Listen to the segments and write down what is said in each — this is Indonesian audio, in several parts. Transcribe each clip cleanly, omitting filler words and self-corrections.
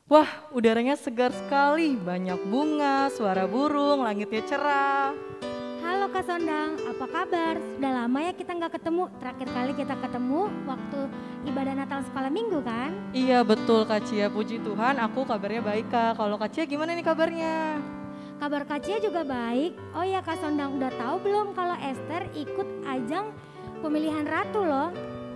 Wah, udaranya segar sekali, banyak bunga, suara burung, langitnya cerah. Halo Kak Sondang, apa kabar? Sudah lama ya kita nggak ketemu. Terakhir kali kita ketemu waktu ibadah Natal sekolah minggu kan? Iya betul Kak Cia, puji Tuhan aku kabarnya baik Kak. Kalau Kak Cia gimana nih kabarnya? Kabar Kak Cia juga baik. Oh ya Kak Sondang, udah tahu belum kalau Esther ikut ajang pemilihan ratu loh?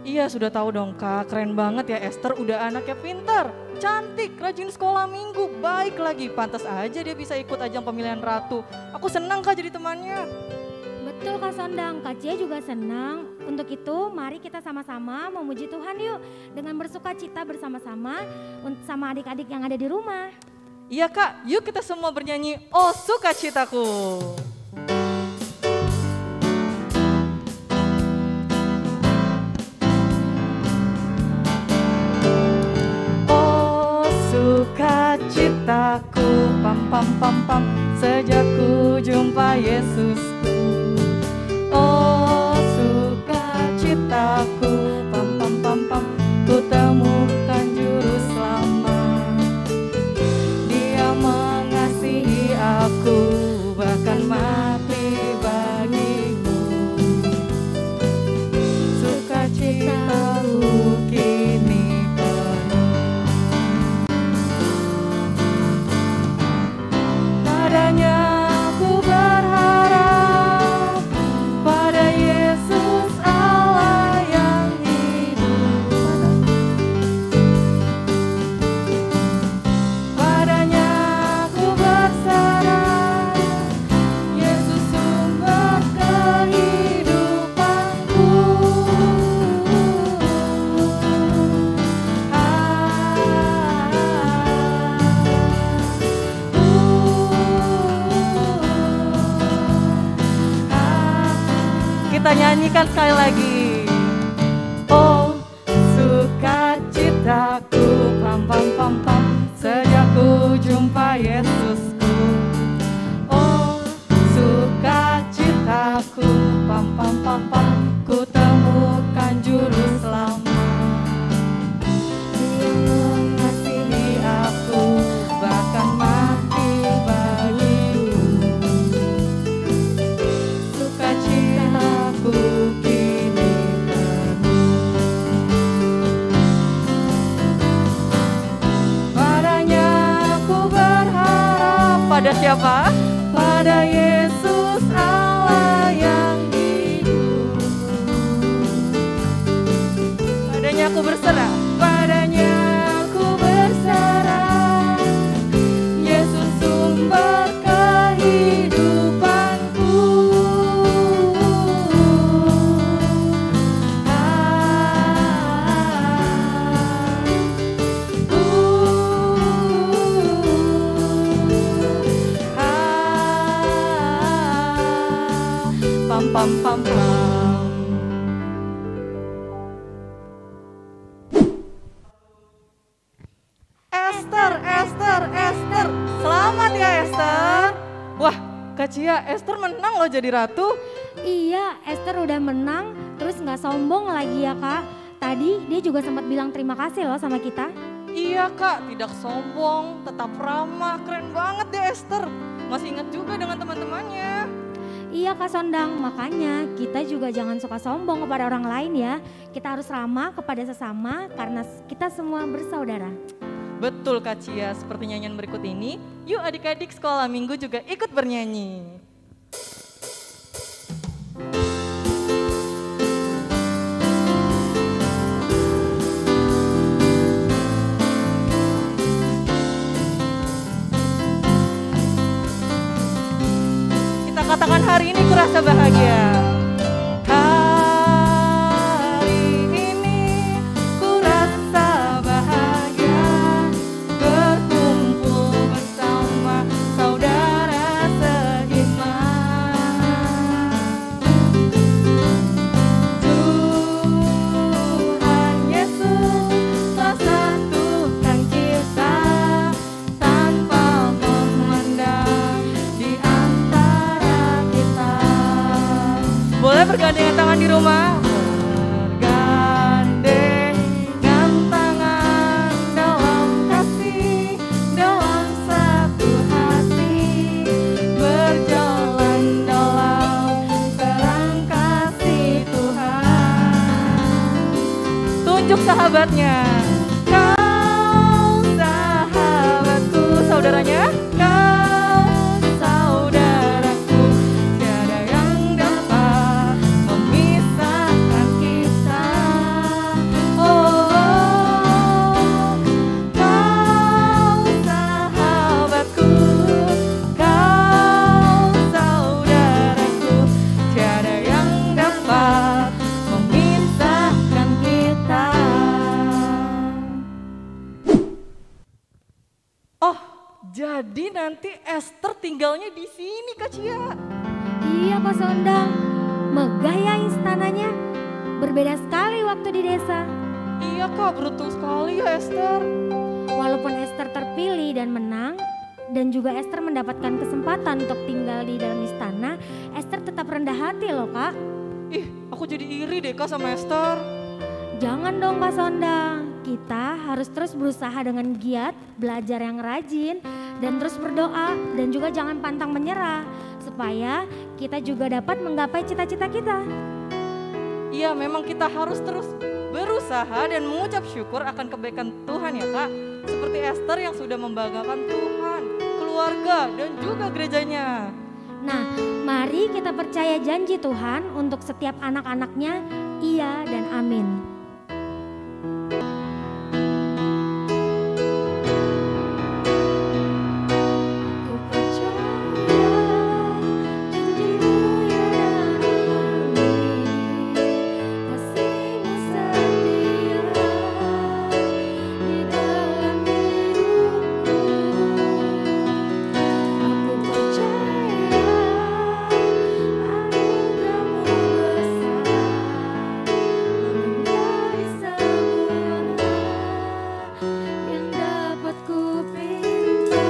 Iya sudah tahu dong Kak, keren banget ya Esther, udah anaknya pintar, cantik, rajin sekolah minggu, baik lagi. Pantas aja dia bisa ikut ajang pemilihan ratu. Aku senang Kak jadi temannya. Betul Kak Sondang, Kak Cia juga senang. Untuk itu mari kita sama-sama memuji Tuhan yuk. Dengan bersuka cita bersama-sama sama adik-adik yang ada di rumah. Iya Kak, yuk kita semua bernyanyi Oh Sukacitaku. Oh sukacitaku, pam pam pam pam, sejak ku jumpa Yesusku. Oh sukacitaku, pam pam pam pam, ku temukan juru selamat. Dia mengasihi aku, bahkan mati bagiku. Sukacitaku kini penuh. Padanya ku berharap, pada Yesus Allah yang hidup. Padanya ku berserah, Yesus sumber kehidupanku. Kita nyanyikan sekali lagi. Oh sukacitaku, pam pam pam pam, sejak ku jumpa Yesusku. Oh sukacitaku, pam pam pam pam, ku temukan juru selamat. Dia mengasihi aku, bahkan mati bagiku. Sukacitaku kini penuh. Padanya ku berharap, pada siapa? Pada Yesus Allah yang hidup. Padanya ku berserah, padanya ku berserah, Yesus sumber kehidupanku. Pam pam pam pam. Esther, Esther, Esther. Selamat ya Esther. Wah, Kak Cia, Esther menang loh jadi ratu. Iya, Esther udah menang, terus nggak sombong lagi ya Kak. Tadi dia juga sempat bilang terima kasih loh sama kita. Iya Kak, tidak sombong, tetap ramah. Keren banget deh Esther. Masih ingat juga dengan teman-temannya. Iya Kak Sondang, makanya kita juga jangan suka sombong kepada orang lain ya. Kita harus ramah kepada sesama karena kita semua bersaudara. Betul Kak Cia, seperti nyanyian berikut ini, yuk adik-adik sekolah minggu juga ikut bernyanyi. Kita katakan hari ini kurasa bahagia. Hari ini kurasa bahagia, berkumpul bersama saudara seiman. Tuhan Yesus telah satukan kita tanpa memandang di antara kita. menunjuk sahabatnya. Kau sahabatku, saudaranya. Kau saudaraku, tiada yang dapat memisahkan kita. Oh, kau sahabatku, kau saudaraku, tiada yang dapat memisahkan kita. Oh, jadi nanti Esther tinggalnya di sini, Kak Cia. Iya Kak Sondang, megah ya istananya. Berbeda sekali waktu di desa. Iya Kak, beruntung sekali ya Esther. Walaupun Esther terpilih dan menang, dan juga Esther mendapatkan kesempatan untuk tinggal di dalam istana, Esther tetap rendah hati loh Kak. Ih, aku jadi iri deh Kak sama Esther. Jangan dong Kak Sondang, kita harus terus berusaha dengan giat, belajar yang rajin, dan terus berdoa, dan juga jangan pantang menyerah, supaya kita juga dapat menggapai cita-cita kita. Iya, memang kita harus terus berusaha dan mengucap syukur akan kebaikan Tuhan ya Kak. Seperti Esther yang sudah membanggakan Tuhan, keluarga, dan juga gerejanya. Nah, mari kita percaya janji Tuhan untuk setiap anak-anaknya, iya dan amin. Ku percaya janji-Mu ya dan amin, kasih-Mu setia di dalam hidupku. Aku percaya anugerah-Mu besar, lebih dari semua yang dapat ku pinta.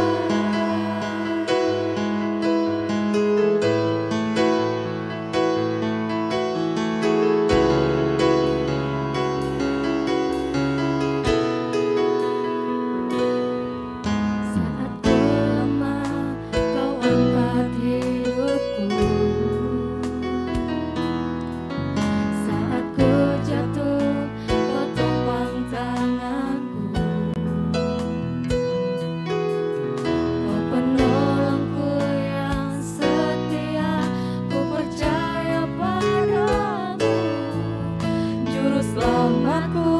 Saat ku lemah, Kau angkat hidupku. Saat ku jatuh, Kau topang tanganku. Kau penolongku yang setia, ku percaya padamu. Juru selamatku,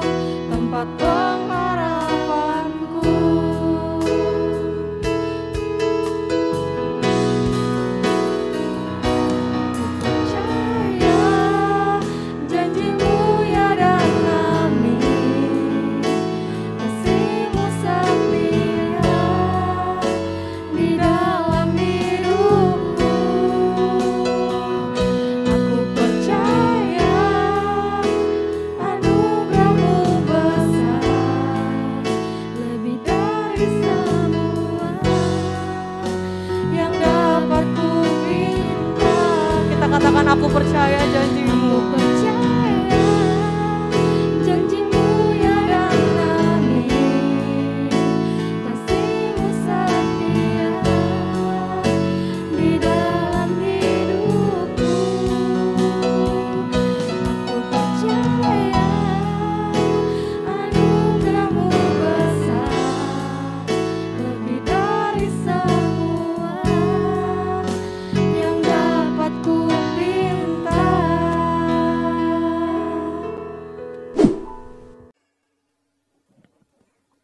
tempat pengharapanku. Ku percaya janji-Mu ya dan amin, kasih-Mu setia di dalam hidupku. Aku percaya anugerah-Mu besar, lebih dari semua yang dapat ku minta. Kita katakan aku percaya janji-Mu. Percaya janji-Mu ya dan amin, kasih-Mu setia di dalam hidupku. Aku percaya anugerah-Mu besar, lebih dari semua yang dapat ku pinta.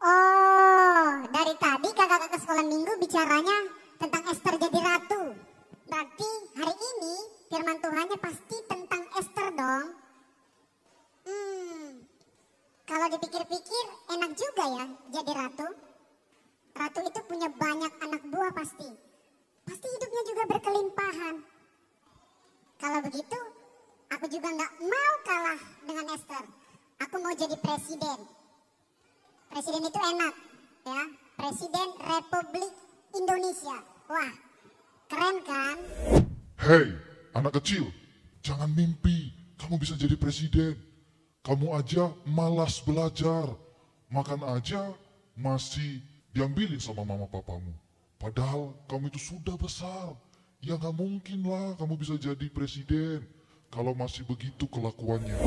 Oh, dari tadi kakak-kakak sekolah minggu bicaranya tentang Esther jadi ratu. Berarti hari ini firman Tuhannya pasti tentang Esther dong. Kalau dipikir-pikir enak juga ya jadi ratu. Ratu itu punya banyak anak buah pasti. Pasti hidupnya juga berkelimpahan. Kalau begitu, aku juga nggak mau kalah dengan Esther. Aku mau jadi presiden. Presiden itu enak, ya. Presiden Republik Indonesia. Wah, keren kan? Hei, anak kecil, jangan mimpi kamu bisa jadi presiden. Kamu aja malas belajar, makan aja masih diambilin sama mama papamu. Padahal kamu itu sudah besar. Ya gak mungkin lah kamu bisa jadi presiden kalau masih begitu kelakuannya.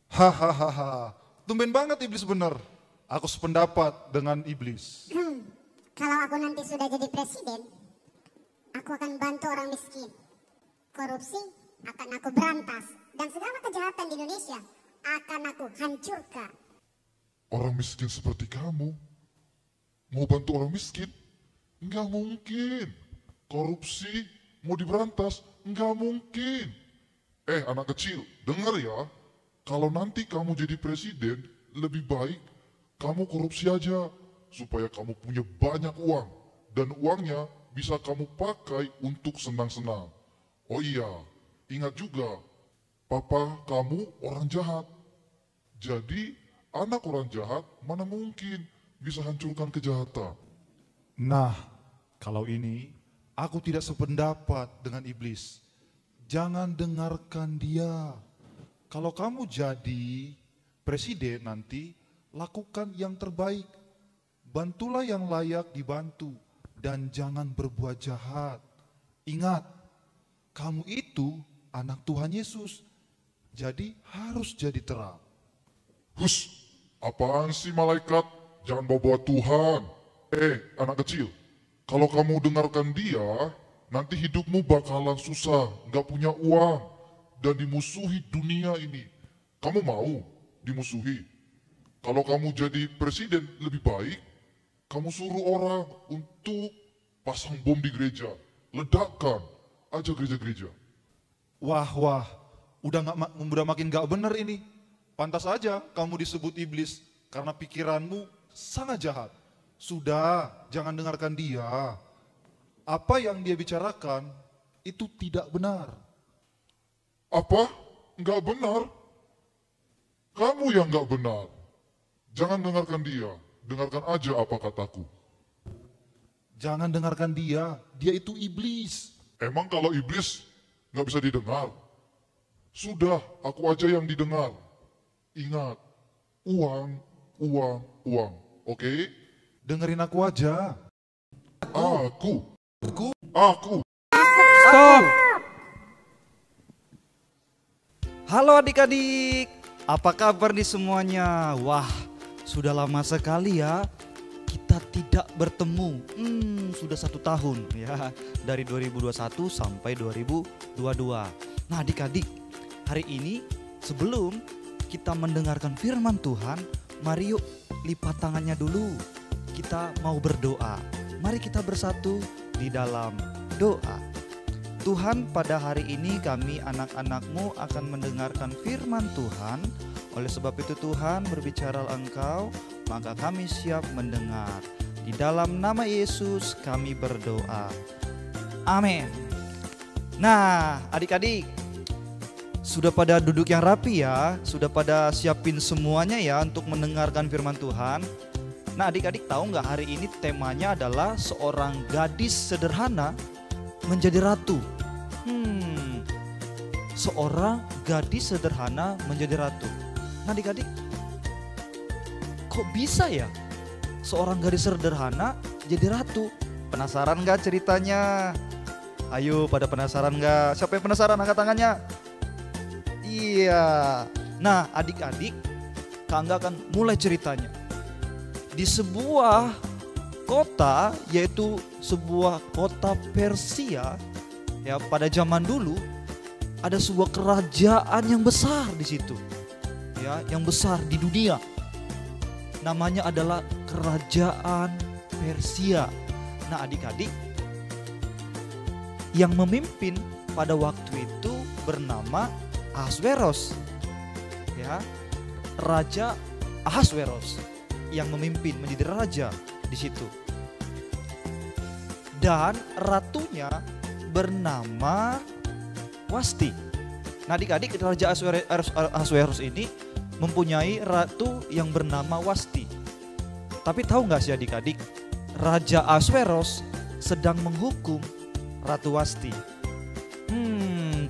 Hahaha, tumben banget iblis benar. Aku sependapat dengan iblis. Kalau aku nanti sudah jadi presiden, aku akan bantu orang miskin. Korupsi akan aku berantas. Dan segala kejahatan di Indonesia akan aku hancurkan. Orang miskin seperti kamu mau bantu orang miskin? Enggak mungkin. Korupsi mau diberantas? Enggak mungkin. Anak kecil, dengar ya. Kalau nanti kamu jadi presiden, lebih baik kamu korupsi aja. Supaya kamu punya banyak uang. Dan uangnya bisa kamu pakai untuk senang-senang. Oh iya, ingat juga, papa kamu orang jahat. Jadi anak orang jahat mana mungkin bisa hancurkan kejahatan. Nah, kalau ini aku tidak sependapat dengan iblis. Jangan dengarkan dia. Kalau kamu jadi presiden nanti, lakukan yang terbaik. Bantulah yang layak dibantu dan jangan berbuat jahat. Ingat, kamu itu anak Tuhan Yesus. Jadi harus jadi terang. Hus, apaan sih malaikat? Jangan bawa-bawa Tuhan. Anak kecil, kalau kamu dengarkan dia, nanti hidupmu bakalan susah, nggak punya uang, dan dimusuhi dunia ini. Kamu mau dimusuhi? Kalau kamu jadi presiden, lebih baik kamu suruh orang untuk pasang bom di gereja. Ledakkan aja gereja-gereja. Wah, udah makin gak benar ini. Pantas aja kamu disebut iblis karena pikiranmu sangat jahat. Sudah, jangan dengarkan dia. Apa yang dia bicarakan itu tidak benar. Apa? Nggak benar? Kamu yang nggak benar. Jangan dengarkan dia. Dengarkan aja apa kataku. Jangan dengarkan dia itu iblis. Emang kalau iblis nggak bisa didengar? Sudah, aku aja yang didengar. Ingat, uang, oke? Dengerin aku aja. Aku. Stop! Halo adik-adik, apa kabar nih semuanya? Wah, sudah lama sekali ya kita tidak bertemu. Sudah 1 tahun ya, dari 2021 sampai 2022. Nah adik-adik, hari ini sebelum kita mendengarkan firman Tuhan, mari yuk lipat tangannya dulu. Kita mau berdoa. Mari kita bersatu di dalam doa. Tuhan, pada hari ini kami anak-anak-Mu akan mendengarkan firman Tuhan. Oleh sebab itu Tuhan, berbicara Engkau, maka kami siap mendengar. Di dalam nama Yesus kami berdoa. Amin. Nah, adik-adik, sudah pada duduk yang rapi ya? Sudah pada siapin semuanya ya untuk mendengarkan firman Tuhan? Nah, adik-adik tahu nggak, hari ini temanya adalah seorang gadis sederhana menjadi ratu. Seorang gadis sederhana menjadi ratu. Nah adik-adik, kok bisa ya seorang gadis sederhana jadi ratu? Penasaran gak ceritanya? Ayo, pada penasaran gak? Siapa yang penasaran angkat tangannya? Iya. Nah adik-adik, Kak Angga akan mulai ceritanya. Di sebuah kota, yaitu sebuah kota Persia ya, pada zaman dulu ada sebuah kerajaan yang besar di situ. Ya, yang besar di dunia. Namanya adalah Kerajaan Persia. Nah, adik-adik, yang memimpin pada waktu itu bernama Ahasveros. Ya, Raja Ahasveros yang memimpin menjadi raja di situ. Dan ratunya bernama Wasti. Nah adik-adik, Raja Ahasveros ini mempunyai ratu yang bernama Wasti. Tapi tahu nggak sih adik-adik, Raja Ahasveros sedang menghukum Ratu Wasti.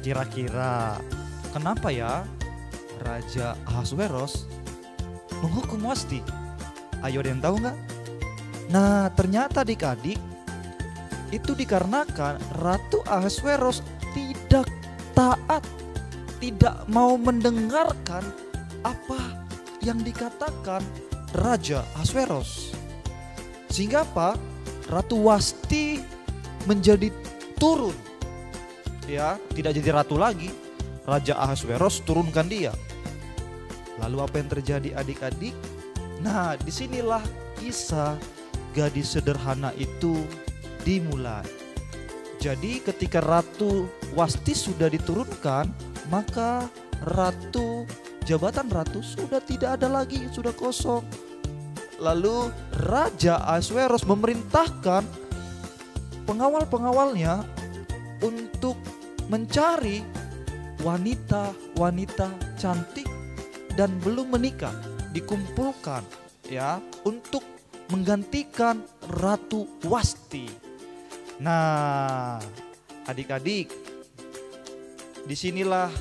Kira-kira kenapa ya Raja Ahasveros menghukum Wasti? Ayo, ada yang tahu nggak? Nah ternyata adik-adik, itu dikarenakan Ratu Ahasveros tidak taat, tidak mau mendengarkan apa yang dikatakan Raja Ahasveros. Sehingga apa? Ratu Wasti menjadi turun. Ya, tidak jadi ratu lagi. Raja Ahasveros turunkan dia. Lalu apa yang terjadi adik-adik? Nah, disinilah kisah gadis sederhana itu dimulai. Jadi ketika Ratu Wasti sudah diturunkan, maka jabatan ratu sudah tidak ada lagi, sudah kosong. Lalu Raja Ahasveros memerintahkan pengawal-pengawalnya untuk mencari wanita-wanita cantik dan belum menikah, dikumpulkan ya untuk menggantikan Ratu Wasti. Nah, adik-adik, disinilah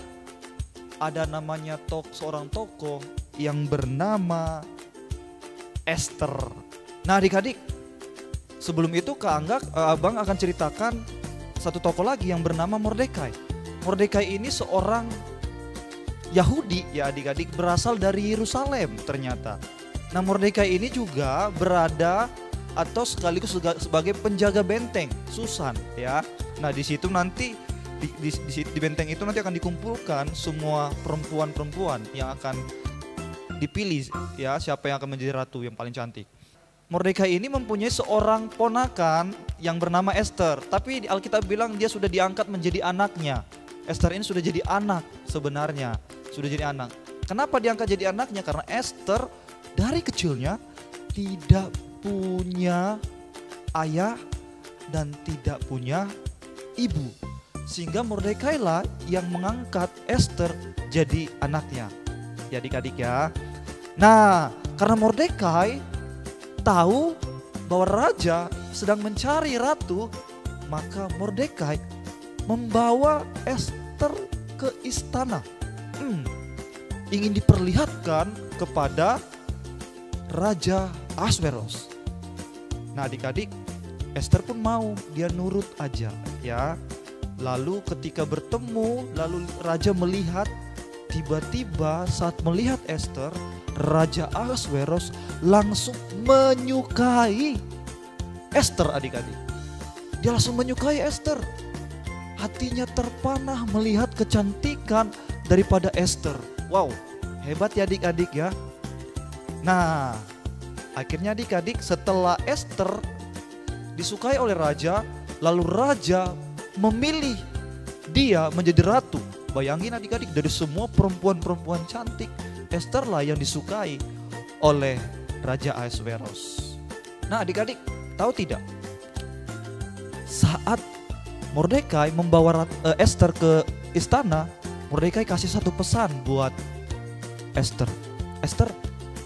ada namanya seorang tokoh yang bernama Esther. Nah, adik-adik, sebelum itu Abang akan ceritakan satu tokoh lagi yang bernama Mordekai. Mordekai ini seorang Yahudi ya adik-adik, berasal dari Yerusalem ternyata. Nah, Mordekai ini juga berada atau sekaligus sebagai penjaga benteng Susan ya. Nah, di situ nanti di benteng itu nanti akan dikumpulkan semua perempuan-perempuan yang akan dipilih ya, siapa yang akan menjadi ratu yang paling cantik. Mordekai ini mempunyai seorang ponakan yang bernama Esther, tapi di Alkitab bilang dia sudah diangkat menjadi anaknya. Esther ini sudah jadi anak sebenarnya, sudah jadi anak. Kenapa diangkat jadi anaknya? Karena Esther dari kecilnya tidak punya ayah dan tidak punya ibu. Sehingga Mordekai lah yang mengangkat Esther jadi anaknya. Ya adik-adik ya. Nah, karena Mordekai tahu bahwa raja sedang mencari ratu, maka Mordekai membawa Esther ke istana. Ingin diperlihatkan kepada Raja Ahasveros. Nah, adik-adik, Esther pun mau, dia nurut aja ya. Lalu ketika bertemu, lalu raja melihat, tiba-tiba saat melihat Esther, Raja Ahasveros langsung menyukai Esther adik-adik. Dia langsung menyukai Esther. Hatinya terpanah melihat kecantikan daripada Esther. Wow, hebat ya adik-adik ya. Nah, akhirnya adik-adik setelah Esther disukai oleh raja, lalu raja memilih dia menjadi ratu. Bayangin adik-adik, dari semua perempuan-perempuan cantik, Esther lah yang disukai oleh Raja Ahasveros. Nah adik-adik, tahu tidak? Saat Mordekai membawa Esther ke istana, Mordekai kasih satu pesan buat Esther. Esther,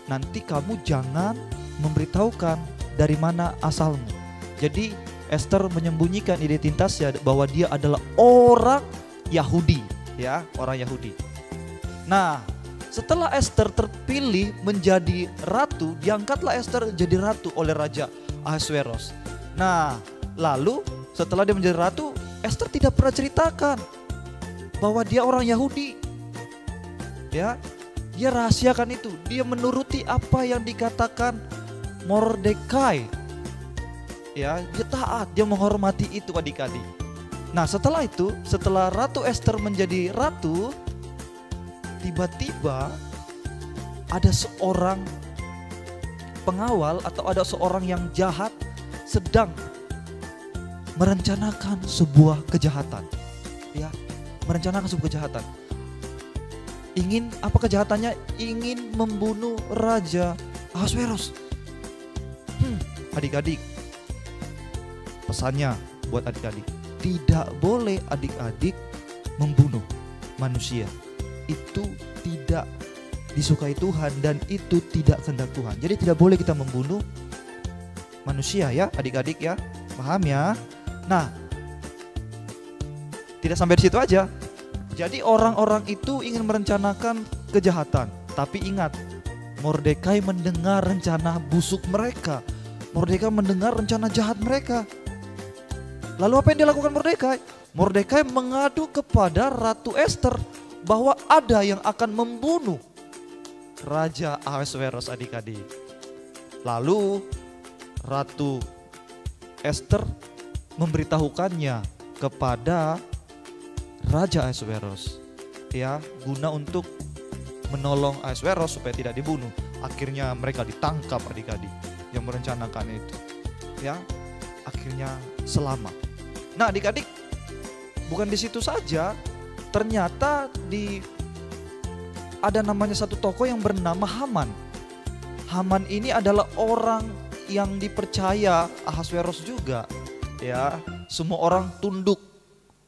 nanti kamu jangan memberitahukan dari mana asalmu. Jadi Esther menyembunyikan identitasnya bahwa dia adalah orang Yahudi, ya, orang Yahudi. Nah, setelah Esther terpilih menjadi ratu, diangkatlah Esther jadi ratu oleh Raja Ahasveros. Nah, lalu setelah dia menjadi ratu, Esther tidak pernah ceritakan bahwa dia orang Yahudi. Ya, dia rahasiakan itu. Dia menuruti apa yang dikatakan Mordekai. Ya, dia taat, dia menghormati itu adik-adik. Nah, setelah itu, setelah Ratu Esther menjadi ratu, tiba-tiba ada seorang pengawal atau ada seorang yang jahat sedang merencanakan sebuah kejahatan. Ya, merencanakan sebuah kejahatan. Ingin apa kejahatannya? Ingin membunuh Raja Ahasveros. Adik-adik, pesannya buat adik-adik, tidak boleh adik-adik membunuh manusia. Itu tidak disukai Tuhan dan itu tidak kehendak Tuhan. Jadi tidak boleh kita membunuh manusia ya adik-adik ya. Paham ya? Nah, tidak sampai di situ aja. Jadi orang-orang itu ingin merencanakan kejahatan. Tapi ingat, Mordekai mendengar rencana busuk mereka. Mordekai mendengar rencana jahat mereka. Lalu apa yang dilakukan Mordekai? Mordekai mengadu kepada Ratu Esther bahwa ada yang akan membunuh Raja Ahasveros adik-adik. Lalu Ratu Ester memberitahukannya kepada Raja Ahasveros, ya, guna untuk menolong Ahasveros supaya tidak dibunuh. Akhirnya mereka ditangkap adik-adik yang merencanakan itu, ya, akhirnya selamat. Nah adik-adik, bukan di situ saja, ternyata ada namanya satu tokoh yang bernama Haman. Haman ini adalah orang yang dipercaya Ahasveros juga, ya. Semua orang tunduk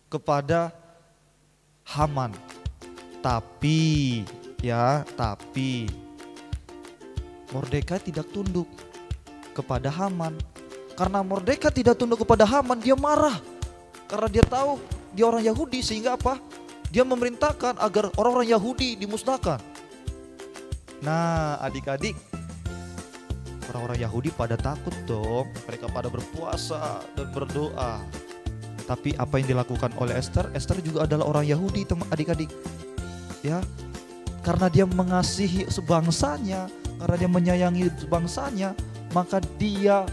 kepada Haman. Tapi Mordekai tidak tunduk kepada Haman. Karena Mordekai tidak tunduk kepada Haman, dia marah. Karena dia tahu dia orang Yahudi, sehingga apa? Dia memerintahkan agar orang-orang Yahudi dimusnahkan. Nah adik-adik, orang-orang Yahudi pada takut dong. Mereka pada berpuasa dan berdoa. Tapi apa yang dilakukan oleh Ester? Ester juga adalah orang Yahudi, adik-adik. Ya, karena dia mengasihi sebangsanya, karena dia menyayangi sebangsanya, maka dia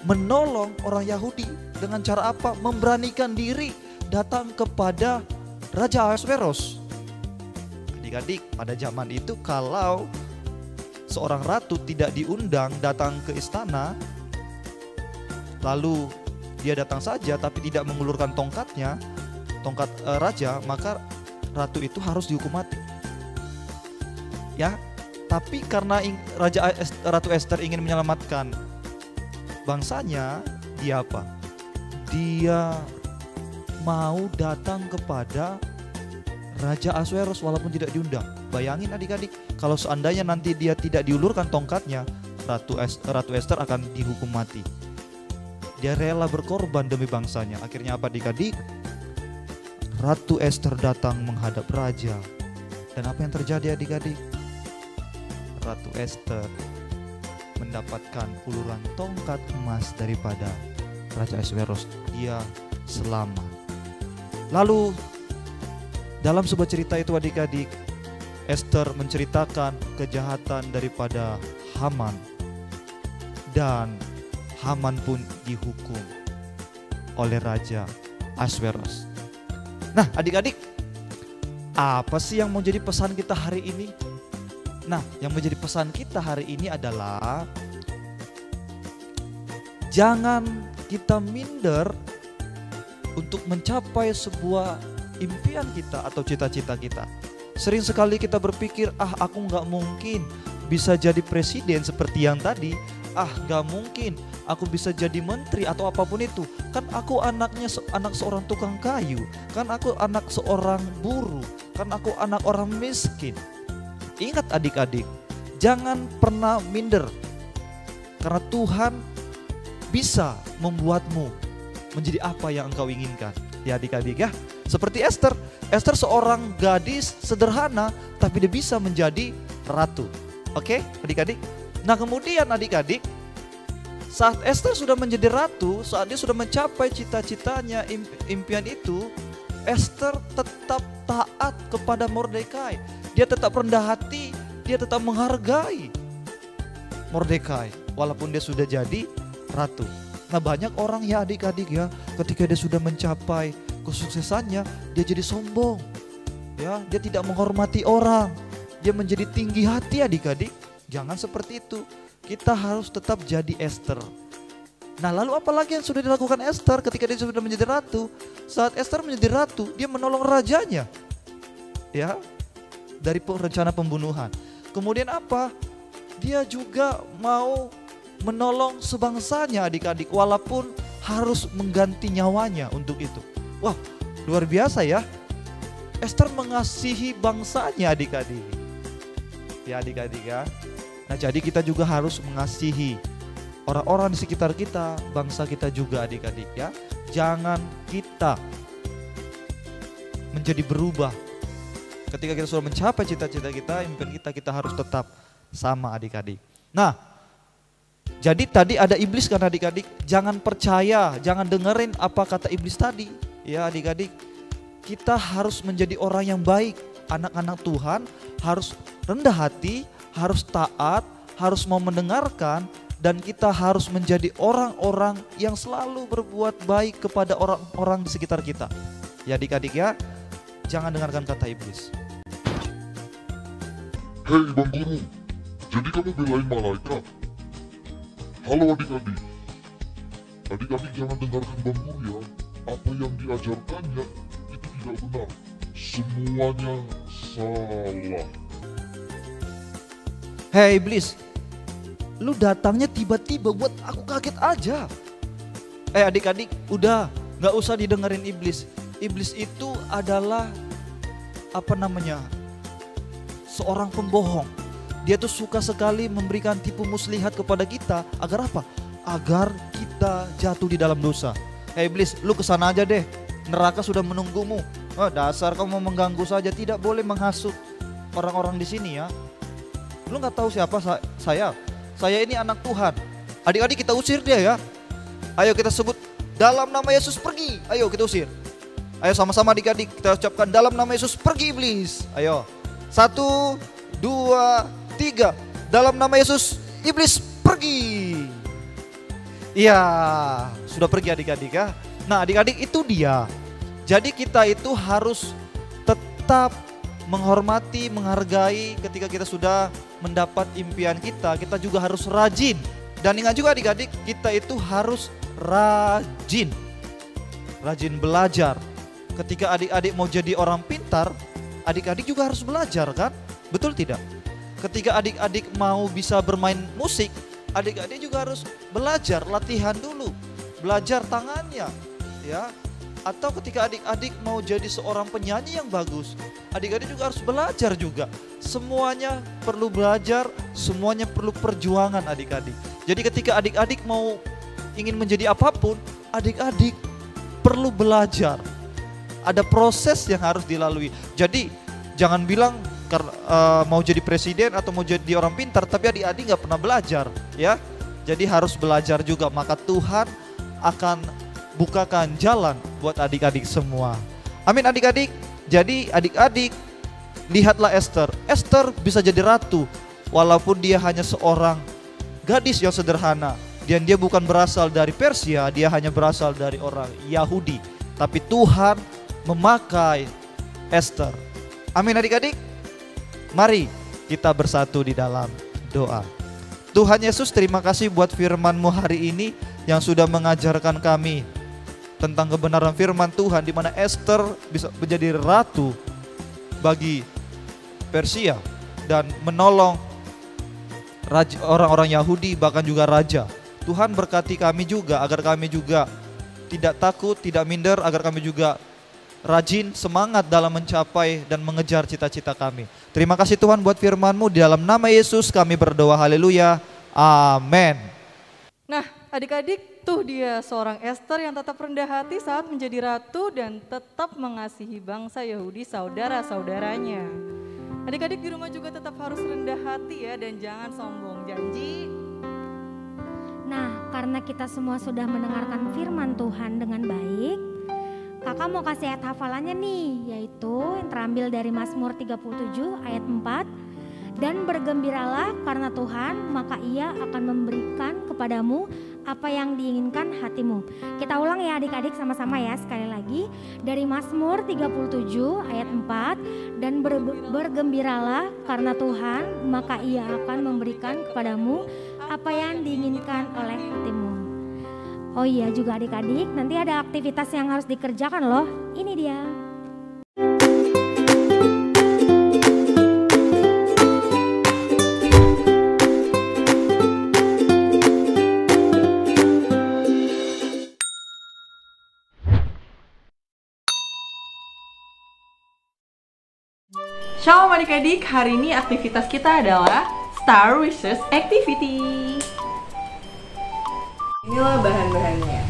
menolong orang Yahudi dengan cara apa? Memberanikan diri datang kepada Raja Ahasveros. Adik-adik, pada zaman itu kalau seorang ratu tidak diundang datang ke istana, lalu dia datang saja tapi tidak mengulurkan tongkatnya, tongkat raja, maka ratu itu harus dihukum mati. Ya, tapi karena Ratu Ester ingin menyelamatkan bangsanya, dia apa? Dia mau datang kepada Raja Ahasveros walaupun tidak diundang. Bayangin adik-adik, kalau seandainya nanti dia tidak diulurkan tongkatnya, Ratu Ester akan dihukum mati. Dia rela berkorban demi bangsanya. Akhirnya apa adik-adik? Ratu Ester datang menghadap raja. Dan apa yang terjadi adik-adik? Ratu Ester mendapatkan uluran tongkat emas daripada Raja Ahasveros. Dia selamat. Lalu dalam sebuah cerita itu adik-adik, Ester menceritakan kejahatan daripada Haman. Dan Haman pun dihukum oleh Raja Ahasveros. Nah adik-adik, apa sih yang mau jadi pesan kita hari ini? Nah yang menjadi pesan kita hari ini adalah jangan kita minder untuk mencapai sebuah impian kita atau cita-cita kita. Sering sekali kita berpikir, aku gak mungkin bisa jadi presiden seperti yang tadi. Gak mungkin aku bisa jadi menteri atau apapun itu. Kan aku anak seorang tukang kayu. Kan aku anak seorang buruh. Kan aku anak orang miskin. Ingat adik-adik, jangan pernah minder. Karena Tuhan bisa membuatmu menjadi apa yang engkau inginkan. Ya adik-adik ya. Seperti Ester. Ester seorang gadis sederhana, tapi dia bisa menjadi ratu. Oke adik-adik. Nah kemudian adik-adik, saat Ester sudah menjadi ratu, saat dia sudah mencapai cita-citanya, impian itu, Ester tetap taat kepada Mordekai. Dia tetap rendah hati, dia tetap menghargai Mordekai walaupun dia sudah jadi ratu. Nah banyak orang ya adik-adik ya, ketika dia sudah mencapai kesuksesannya, dia jadi sombong. Ya, dia tidak menghormati orang. Dia menjadi tinggi hati adik-adik. Jangan seperti itu. Kita harus tetap jadi Ester. Nah lalu apa lagi yang sudah dilakukan Ester ketika dia sudah menjadi ratu? Saat Ester menjadi ratu, dia menolong rajanya, ya, dari rencana pembunuhan. Kemudian apa? Dia juga mau menolong sebangsanya adik-adik, walaupun harus mengganti nyawanya untuk itu. Wah luar biasa ya. Ester mengasihi bangsanya adik-adik. Ya adik-adik ya. Nah jadi kita juga harus mengasihi orang-orang di sekitar kita, bangsa kita juga adik-adik ya. Jangan kita menjadi berubah. Ketika kita sudah mencapai cita-cita kita, impian kita harus tetap sama adik-adik. Nah, jadi tadi ada iblis kan adik-adik. Jangan percaya, jangan dengerin apa kata iblis tadi. Ya adik-adik, kita harus menjadi orang yang baik. Anak-anak Tuhan harus rendah hati, harus taat, harus mau mendengarkan, dan kita harus menjadi orang-orang yang selalu berbuat baik kepada orang-orang di sekitar kita. Ya adik-adik ya, jangan dengarkan kata iblis. Hei Bang Guru, jadi kamu belain malaikat? Halo adik-adik. Adik-adik jangan dengarkan Bang Guru ya. Apa yang diajarkannya itu tidak benar. Semuanya salah. Hei iblis, lu datangnya tiba-tiba buat aku kaget aja. Adik-adik, udah gak usah didengerin iblis. Iblis itu adalah seorang pembohong. Dia tuh suka sekali memberikan tipu muslihat kepada kita. Agar apa? Agar kita jatuh di dalam dosa. Iblis, lu kesana aja deh. Neraka sudah menunggumu. Oh, dasar kamu mau mengganggu saja. Tidak boleh menghasut orang-orang di sini ya. Lu gak tahu siapa saya? Saya ini anak Tuhan. Adik-adik kita usir dia ya. Ayo kita sebut dalam nama Yesus pergi. Ayo kita usir. Ayo sama-sama adik-adik kita ucapkan dalam nama Yesus pergi iblis. Ayo 1, 2, 3. Dalam nama Yesus iblis pergi. Iya, sudah pergi adik-adik ya. Nah adik-adik itu dia. Jadi kita itu harus tetap menghormati, menghargai ketika kita sudah mendapat impian kita juga harus rajin. Dan ingat juga adik-adik, kita itu harus rajin belajar. Ketika adik-adik mau jadi orang pintar, adik-adik juga harus belajar kan? Betul tidak? Ketika adik-adik mau bisa bermain musik, adik-adik juga harus belajar, latihan dulu, belajar tangannya ya. Atau ketika adik-adik mau jadi seorang penyanyi yang bagus, adik-adik juga harus belajar juga. Semuanya perlu belajar, semuanya perlu perjuangan adik-adik. Jadi ketika adik-adik mau ingin menjadi apapun, adik-adik perlu belajar. Ada proses yang harus dilalui. Jadi jangan bilang mau jadi presiden atau mau jadi orang pintar tapi adik-adik gak pernah belajar ya. Jadi harus belajar juga, maka Tuhan akan bukakan jalan buat adik-adik semua. Amin adik-adik. Jadi adik-adik lihatlah Esther. Esther bisa jadi ratu walaupun dia hanya seorang gadis yang sederhana. Dan dia bukan berasal dari Persia, dia hanya berasal dari orang Yahudi. Tapi Tuhan memakai Esther. Amin adik-adik. Mari kita bersatu di dalam doa. Tuhan Yesus, terima kasih buat firman-Mu hari ini yang sudah mengajarkan kami tentang kebenaran firman Tuhan, di mana Esther bisa menjadi ratu bagi Persia dan menolong orang-orang Yahudi, bahkan juga raja. Tuhan berkati kami juga agar kami juga tidak takut, tidak minder, agar kami juga rajin, semangat dalam mencapai dan mengejar cita-cita kami. Terima kasih Tuhan buat firman-Mu, di dalam nama Yesus kami berdoa, haleluya, amin. Nah adik-adik, tuh dia seorang Esther yang tetap rendah hati saat menjadi ratu dan tetap mengasihi bangsa Yahudi saudara-saudaranya. Adik-adik di rumah juga tetap harus rendah hati ya, dan jangan sombong, janji. Nah, karena kita semua sudah mendengarkan firman Tuhan dengan baik, kakak mau kasih ayat hafalannya nih, yaitu yang terambil dari Mazmur 37 ayat 4. Dan bergembiralah karena Tuhan, maka Ia akan memberikan kepadamu apa yang diinginkan hatimu. Kita ulang ya adik-adik sama-sama ya, sekali lagi. Dari Mazmur 37 ayat 4. Dan bergembiralah karena Tuhan, maka Ia akan memberikan kepadamu apa yang diinginkan oleh hatimu. Oh iya juga adik-adik, nanti ada aktivitas yang harus dikerjakan loh. Ini dia. Shalom adik-adik, hari ini aktivitas kita adalah Star Wishes Activity. Inilah bahan-bahannya.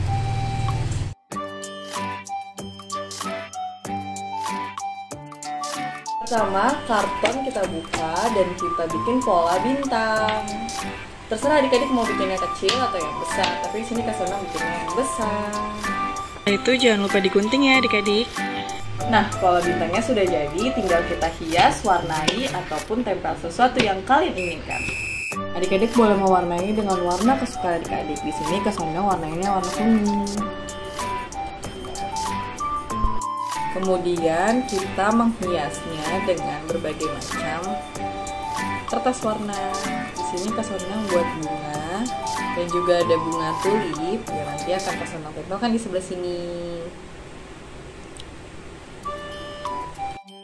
Pertama, karton kita buka dan kita bikin pola bintang. Terserah adik-adik mau bikinnya kecil atau yang besar, tapi di sini Kak Sona bikinnya yang besar. Itu jangan lupa digunting ya adik-adik. Nah, kalau bintangnya sudah jadi, tinggal kita hias, warnai, ataupun tempel sesuatu yang kalian inginkan. Adik-adik boleh mewarnai dengan warna kesukaan adik-adik. Di sini Kak Sonda warnainya warna kuning. Kemudian kita menghiasnya dengan berbagai macam kertas warna. Di sini Kak Sonda membuat bunga dan juga ada bunga tulip yang nanti akan Kak Sonda tempelkan di sebelah sini.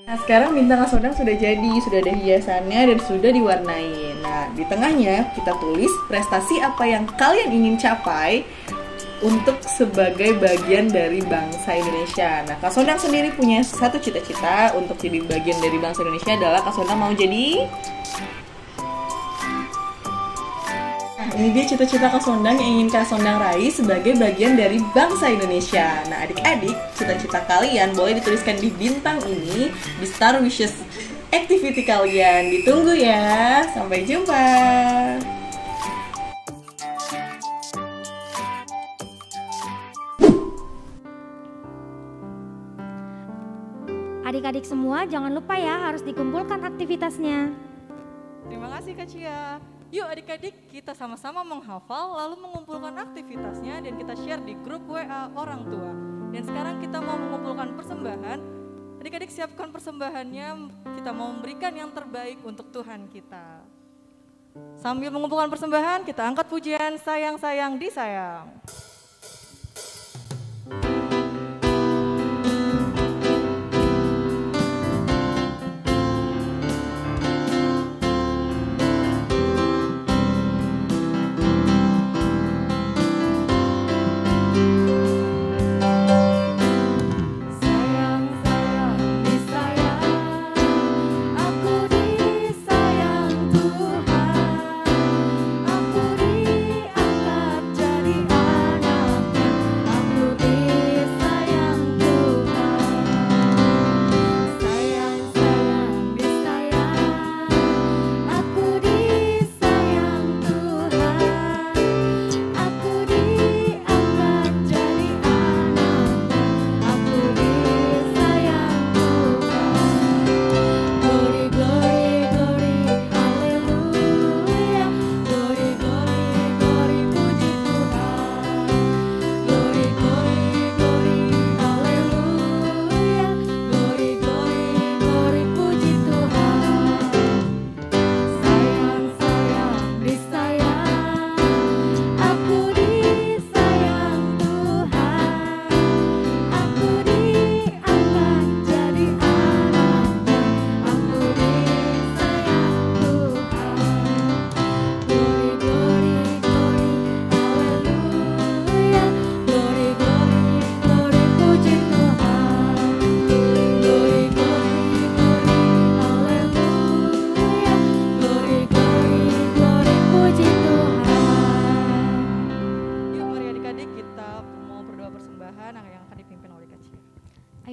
Nah, sekarang bintang Kak Sonda sudah jadi, sudah ada hiasannya dan sudah diwarnai. Nah, di tengahnya kita tulis prestasi apa yang kalian ingin capai untuk sebagai bagian dari bangsa Indonesia. Nah, Kak Sonda sendiri punya satu cita-cita untuk jadi bagian dari bangsa Indonesia adalah Kak Sonda mau jadi... Nah, ini dia cita-cita Kak Sonda yang ingin Kak Sonda raih sebagai bagian dari bangsa Indonesia. Nah, adik-adik, cita-cita kalian boleh dituliskan di bintang ini, di Star Wishes activity kalian. Ditunggu ya. Sampai jumpa. Adik-adik semua jangan lupa ya harus dikumpulkan aktivitasnya. Terima kasih Kak Cia. Yuk adik-adik kita sama-sama menghafal lalu mengumpulkan aktivitasnya dan kita share di grup WA orang tua. Dan sekarang kita mau mengumpulkan persembahan. Adik-adik siapkan persembahannya, kita mau memberikan yang terbaik untuk Tuhan kita. Sambil mengumpulkan persembahan kita angkat pujian sayang-sayang disayang.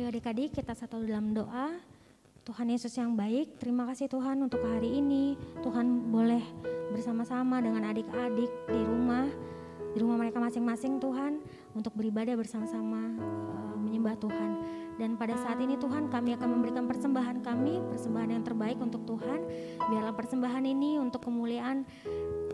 Adik-adik kita satu dalam doa. Tuhan Yesus yang baik, terima kasih Tuhan untuk hari ini. Tuhan boleh bersama-sama dengan adik-adik di rumah mereka masing-masing Tuhan, untuk beribadah bersama-sama menyembah Tuhan. Dan pada saat ini Tuhan kami akan memberikan persembahan kami, persembahan yang terbaik untuk Tuhan. Biarlah persembahan ini untuk kemuliaan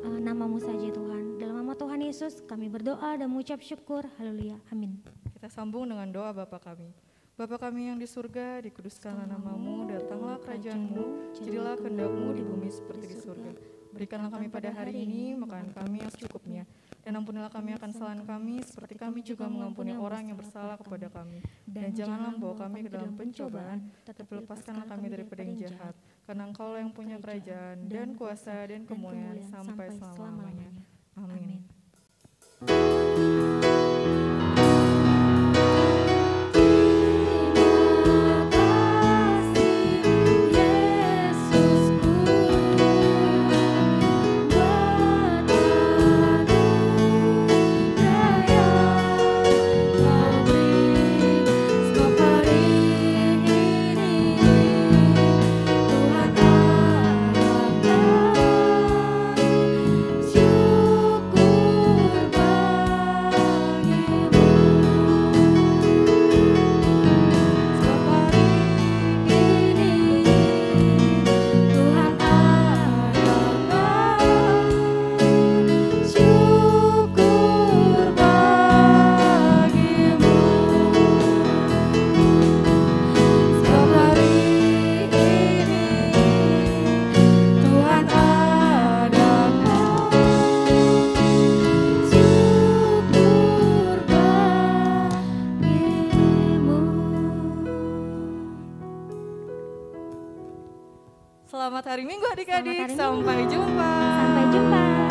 nama-Mu saja Tuhan. Dalam nama Tuhan Yesus kami berdoa dan mengucap syukur. Haleluya, amin. Kita sambung dengan doa Bapa kami. Bapa kami yang di surga, dikuduskanlah nama-Mu, datanglah kerajaan-Mu, jadilah kehendak-Mu di bumi seperti di surga. Berikanlah kami pada hari ini makanan kami yang secukupnya, dan ampunilah kami akan kesalahan kami, seperti kami juga mengampuni orang yang bersalah kepada kami. Dan janganlah membawa kami ke dalam pencobaan, tapi lepaskanlah kami daripada yang jahat. Karena Engkau yang punya kerajaan, dan kuasa, dan kemuliaan sampai selama-lamanya. Amin. Syukur adik-adik, hari sampai Minggu. jumpa. Sampai jumpa.